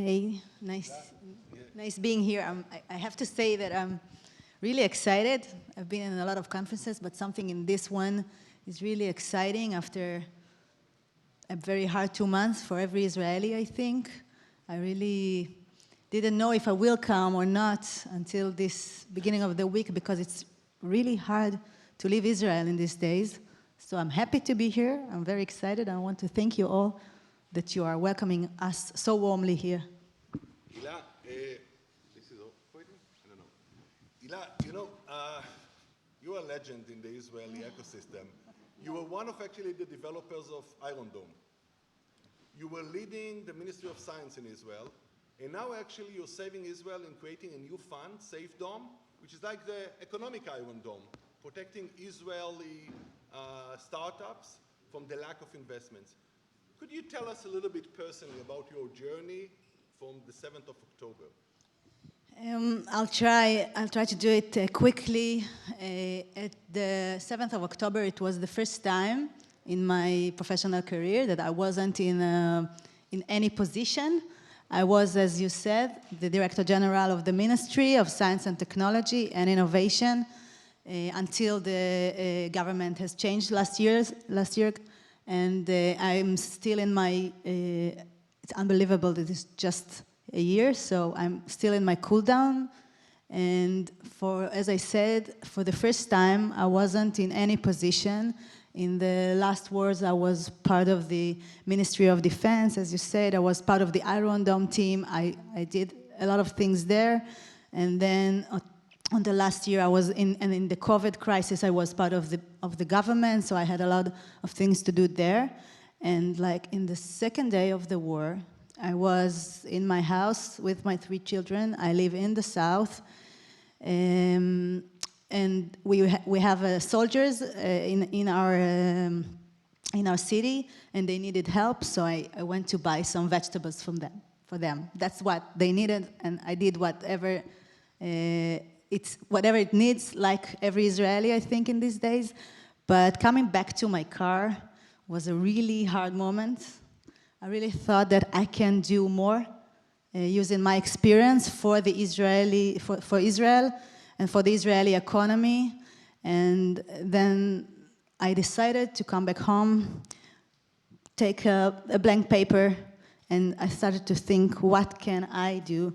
Hey, nice being here. I have to say that I'm really excited. I've been in a lot of conferences, but something in this one is really exciting after a very hard 2 months for every Israeli, I think. I really didn't know if I will come or not until this beginning of the week because it's really hard to leave Israel in these days. So I'm happy to be here. I'm very excited. I want to thank you all that you are welcoming us so warmly here. Hilla, this is operating? I don't know. Hilla, you're a legend in the Israeli ecosystem. You were one of actually the developers of Iron Dome. You were leading the Ministry of Science in Israel, and now actually you're saving Israel in creating a new fund, Safe Dome, which is like the economic Iron Dome, protecting Israeli startups from the lack of investments. Could you tell us a little bit personally about your journey from the 7th of October? I'll try to do it quickly. At the 7th of October, it was the first time in my professional career that I wasn't in any position. I was, as you said, the Director General of the Ministry of Science and Technology and Innovation until the government has changed last year. And I'm still in my, it's unbelievable that it's just a year, so I'm still in my cool down. And as I said, for the first time, I wasn't in any position. In the last wars, I was part of the Ministry of Defense, as you said. I was part of the Iron Dome team. I did a lot of things there. And then on the last year, I was in the COVID crisis, I was part of the government, so I had a lot of things to do there. And like in the second day of the war, I was in my house with my 3 children. I live in the south, and we have soldiers in our city, and they needed help, so I went to buy some vegetables for them. That's what they needed, and I did whatever whatever it needs, like every Israeli, I think, in these days. But coming back to my car was a really hard moment. I really thought that I can do more using my experience for the for Israel and for the Israeli economy. And then I decided to come back home, take a blank paper, and I started to think, what can I do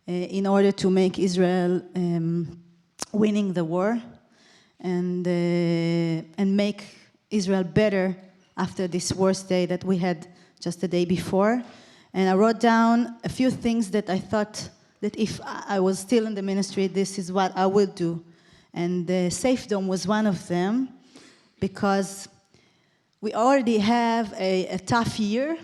in order to make Israel winning the war and make Israel better after this worst day that we had just the day before. And I wrote down a few things that I thought that if I was still in the ministry, this is what I would do. And the Safe Dome was one of them, because we already have a tough year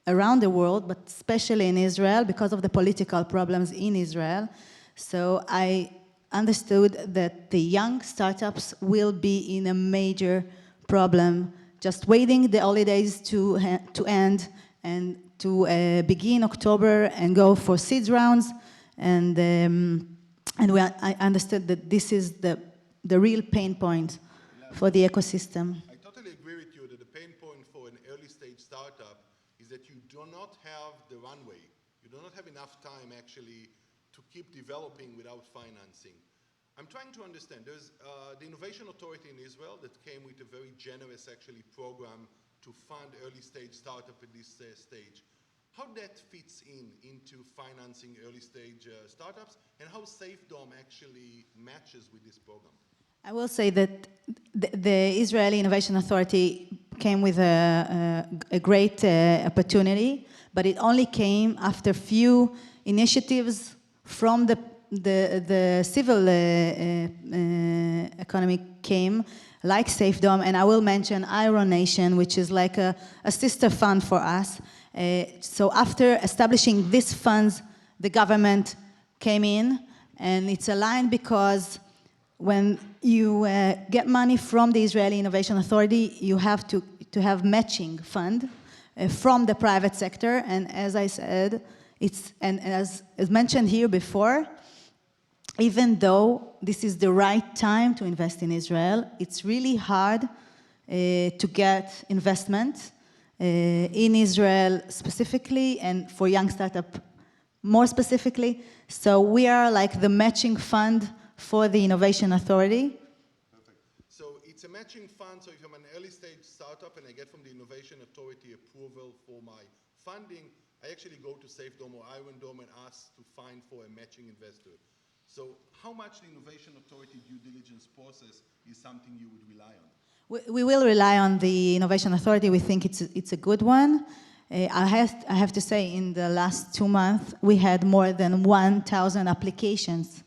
around the world, but especially in Israel, because of the political problems in Israel. So I understood that the young startups will be in a major problem, just waiting the holidays to end and to begin October and go for seed rounds. And I understood that this is the real pain point for the ecosystem. I totally agree with you that the pain point for an early stage startup is that you do not have the runway. You do not have enough time actually to keep developing without financing. I'm trying to understand. There's the Innovation Authority in Israel that came with a very generous actually program to fund early stage startup at this stage. How that fits into financing early stage startups, and how Safe Dome actually matches with this program? I will say that the Israeli Innovation Authority came with a great opportunity, but it only came after few initiatives from the civil economy came, like Safe Dome, and I will mention Iron Nation, which is like a sister fund for us. So after establishing these funds, the government came in, and it's aligned because when you get money from the Israeli Innovation Authority, you have to have matching fund from the private sector. And as I said, as mentioned here before, even though this is the right time to invest in Israel, it's really hard to get investment in Israel specifically, and for young startup more specifically. So we are like the matching fund for the Innovation Authority. Perfect. So it's a matching fund, so if I'm an early stage startup and I get from the Innovation Authority approval for my funding, I actually go to SafeDome or Iron Dome and ask to find for a matching investor. So how much the Innovation Authority due diligence process is something you would rely on? We will rely on the Innovation Authority. We think it's a good one. I have to say, in the last 2 months, we had more than 1,000 applications.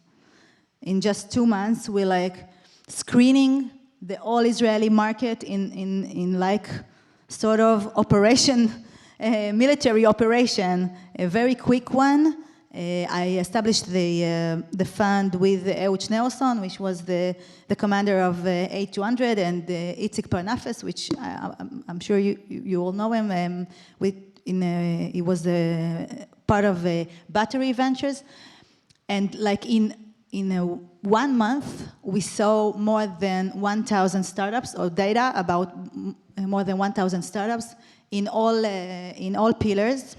In just 2 months, we're like screening the all Israeli market in like sort of operation, military operation, a very quick one. I established the fund with Ehud Nelson, which was the commander of A200, and Itzik Parnafes, which I'm sure you all know him. He was part of Battery Ventures, and like in 1 month, we saw more than 1,000 startups, or data about more than 1,000 startups in all pillars.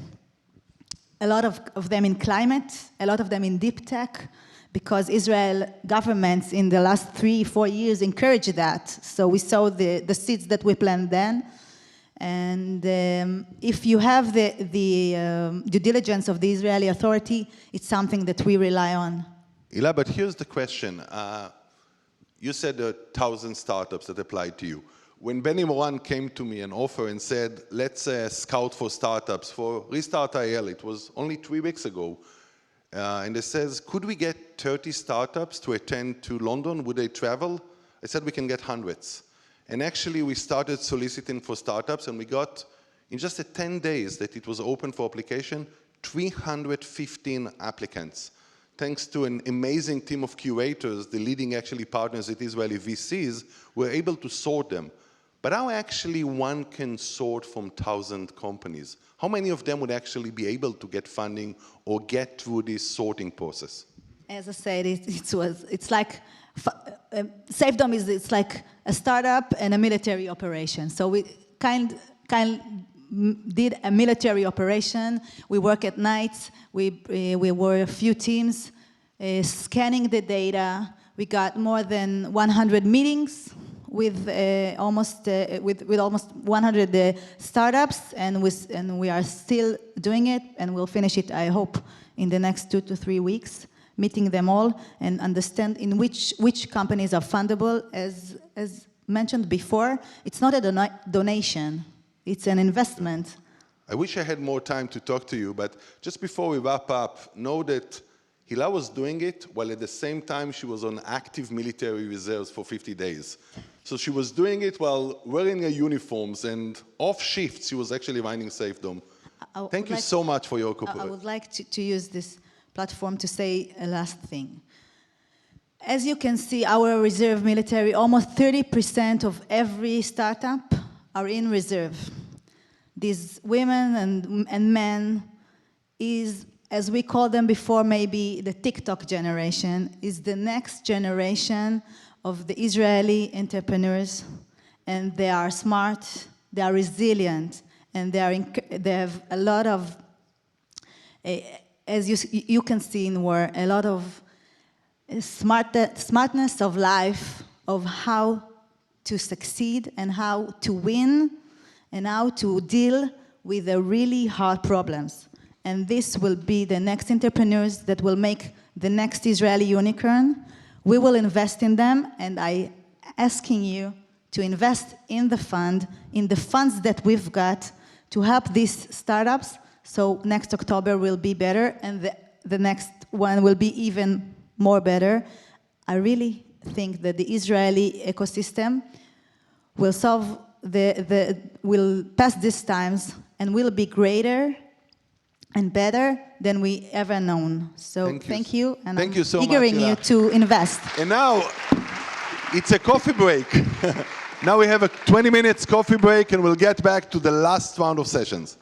A lot of them in climate, a lot of them in deep tech, because Israel governments in the last 3-4 years encouraged that. So we saw the seeds that we planted then. And if you have the due diligence of the Israeli Authority, it's something that we rely on. Hilla, but here's the question. You said there are 1,000 startups that applied to you. When Benny Moran came to me and offered and said, let's scout for startups for Restart IL, it was only 3 weeks ago, and it says, could we get 30 startups to attend to London? Would they travel? I said, we can get hundreds. And actually, we started soliciting for startups, and we got, in just 10 days that it was open for application, 315 applicants. Thanks to an amazing team of curators, the leading actually partners at Israeli VCs, were able to sort them. But how actually one can sort from 1,000 companies? How many of them would actually be able to get funding or get through this sorting process? As I said, it's like SafeDome it's like a startup and a military operation. So we kind did a military operation. We work at night. We were a few teams scanning the data. We got more than 100 meetings with almost 100 startups, and we are still doing it, and we'll finish it, I hope, in the next 2 to 3 weeks, meeting them all and understand in which companies are fundable. As mentioned before, it's not a donation, it's an investment. I wish I had more time to talk to you, but just before we wrap up, know that Hilla was doing it while at the same time she was on active military reserves for 50 days. So she was doing it while wearing her uniforms, and off shift she was actually running SafeDome. Thank you so much for your cooperation. I would like to use this platform to say a last thing. As you can see, our reserve military, almost 30% of every startup are in reserve. These women and men is, as we called them before, maybe the TikTok generation, is the next generation of the Israeli entrepreneurs, and they are smart, they are resilient, and they have a lot of, as you can see in war, a lot of smartness of life, of how to succeed and how to win and how to deal with the really hard problems. And this will be the next entrepreneurs that will make the next Israeli unicorn. We will invest in them, and I'm asking you to invest in the funds that we've got to help these startups, so next October will be better, and the next one will be even more better. I really think that the Israeli ecosystem will will pass these times and will be greater and better than we ever known. So thank you, and thank you so much, eagering you to invest. And now it's a coffee break. Now we have a 20 minutes coffee break, and we'll get back to the last round of sessions.